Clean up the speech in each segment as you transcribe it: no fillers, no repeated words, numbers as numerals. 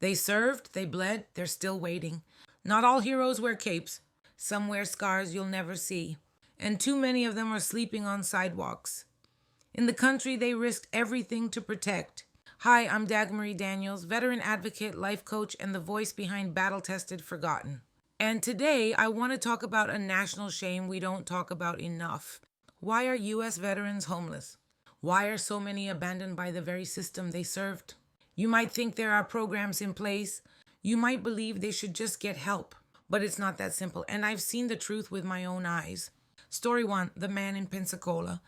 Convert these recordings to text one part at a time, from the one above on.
They served, they bled, they're still waiting. Not all heroes wear capes. Some wear scars you'll never see. And too many of them are sleeping on sidewalks. In the country they risked everything to protect. Hi, I'm Dagmarie Daniels, veteran advocate, life coach, and the voice behind Battle Tested Forgotten. And today I want to talk about a national shame we don't talk about enough. Why are U.S. veterans homeless? Why are so many abandoned by the very system they served? You might think there are programs in place. You might believe they should just get help. But it's not that simple, and I've seen the truth with my own eyes. Story 1, the man in Pensacola.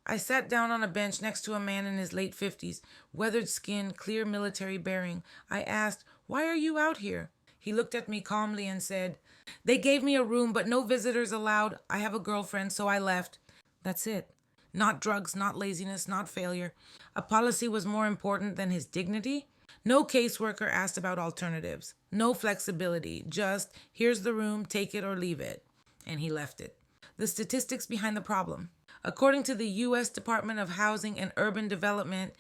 I sat down on a bench next to a man in his late 50s, weathered skin, clear military bearing. I asked, "Why are you out here?" He looked at me calmly and said, "They gave me a room, but no visitors allowed. I have a girlfriend, so I left." That's it. Not drugs, not laziness, not failure. A policy was more important than his dignity. No caseworker asked about alternatives. No flexibility. Just, here's the room, take it or leave it. And he left it. The statistics behind the problem. According to the U.S. Department of Housing and Urban Development,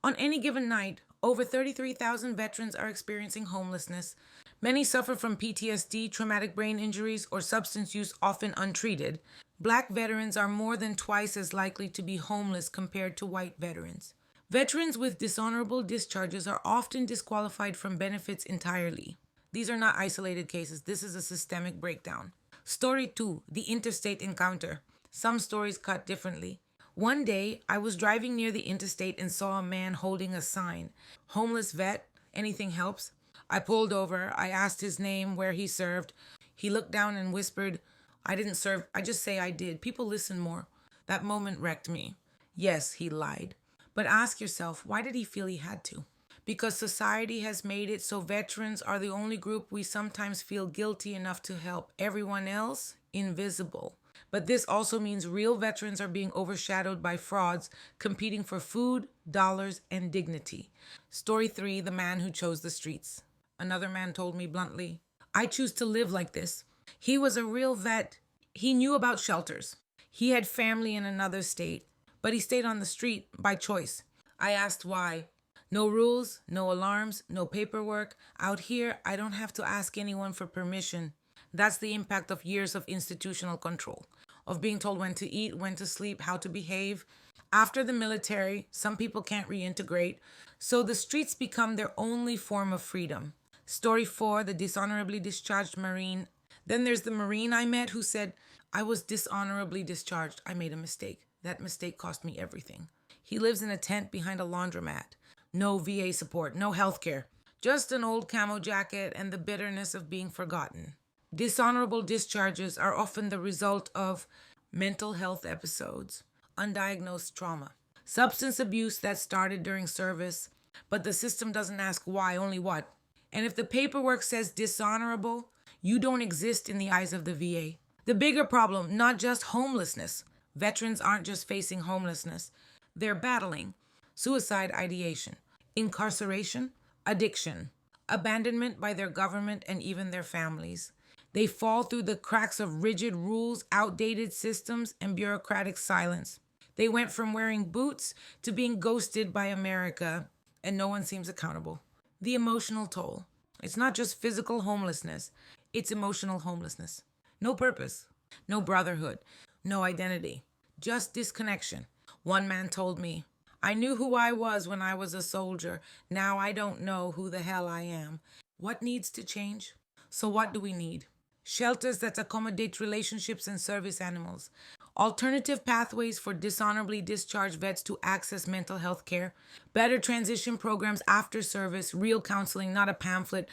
on any given night, over 33,000 veterans are experiencing homelessness. Many suffer from PTSD, traumatic brain injuries, or substance use often untreated. Black veterans are more than twice as likely to be homeless compared to white veterans. Veterans with dishonorable discharges are often disqualified from benefits entirely. These are not isolated cases. This is a systemic breakdown. Story 2, the interstate encounter. Some stories cut differently. One day, I was driving near the interstate and saw a man holding a sign. Homeless vet, anything helps. I pulled over. I asked his name, where he served. He looked down and whispered, "I didn't serve. I just say I did. People listen more." That moment wrecked me. Yes, he lied. But ask yourself, why did he feel he had to? Because society has made it so veterans are the only group we sometimes feel guilty enough to help. Everyone else, invisible. But this also means real veterans are being overshadowed by frauds competing for food, dollars, and dignity. Story 3, the man who chose the streets. Another man told me bluntly, "I choose to live like this." He was a real vet. He knew about shelters. He had family in another state, but he stayed on the street by choice. I asked why. No rules, no alarms, no paperwork. Out here, I don't have to ask anyone for permission. That's the impact of years of institutional control, of being told when to eat, when to sleep, how to behave. After the military, some people can't reintegrate, so the streets become their only form of freedom. Story 4, the dishonorably discharged Marine. Then there's the Marine I met who said, "I was dishonorably discharged. I made a mistake. That mistake cost me everything." He lives in a tent behind a laundromat. No VA support, no health care. Just an old camo jacket and the bitterness of being forgotten. Dishonorable discharges are often the result of mental health episodes, undiagnosed trauma, substance abuse that started during service, but the system doesn't ask why, only what. And if the paperwork says dishonorable, you don't exist in the eyes of the VA. The bigger problem, not just homelessness. Veterans aren't just facing homelessness. They're battling suicide ideation, incarceration, addiction, abandonment by their government and even their families. They fall through the cracks of rigid rules, outdated systems, and bureaucratic silence. They went from wearing boots to being ghosted by America, and no one seems accountable. The emotional toll. It's not just physical homelessness, it's emotional homelessness. No purpose, no brotherhood, no identity, just disconnection. One man told me, "I knew who I was when I was a soldier. Now I don't know who the hell I am." What needs to change? So what do we need? Shelters that accommodate relationships and service animals. Alternative pathways for dishonorably discharged vets to access mental health care. Better transition programs after service. Real counseling, not a pamphlet.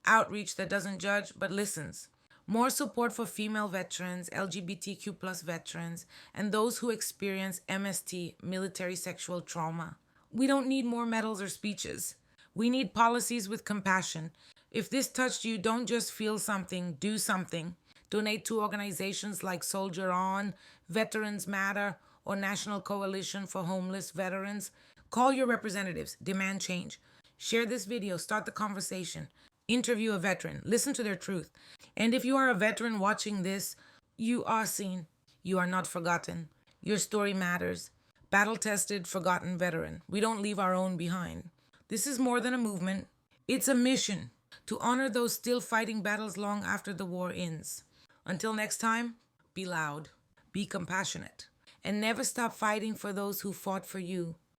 Outreach that doesn't judge but listens. More support for female veterans, LGBTQ+ veterans, and those who experience MST, military sexual trauma. We don't need more medals or speeches. We need policies with compassion. If this touched you, don't just feel something, do something. Donate to organizations like Soldier On, Veterans Matter, or National Coalition for Homeless Veterans. Call your representatives, demand change. Share this video, start the conversation. Interview a veteran, listen to their truth. And if you are a veteran watching this, you are seen. You are not forgotten. Your story matters. Battle-tested, forgotten veteran. We don't leave our own behind. This is more than a movement. It's a mission to honor those still fighting battles long after the war ends. Until next time, be loud, be compassionate, and never stop fighting for those who fought for you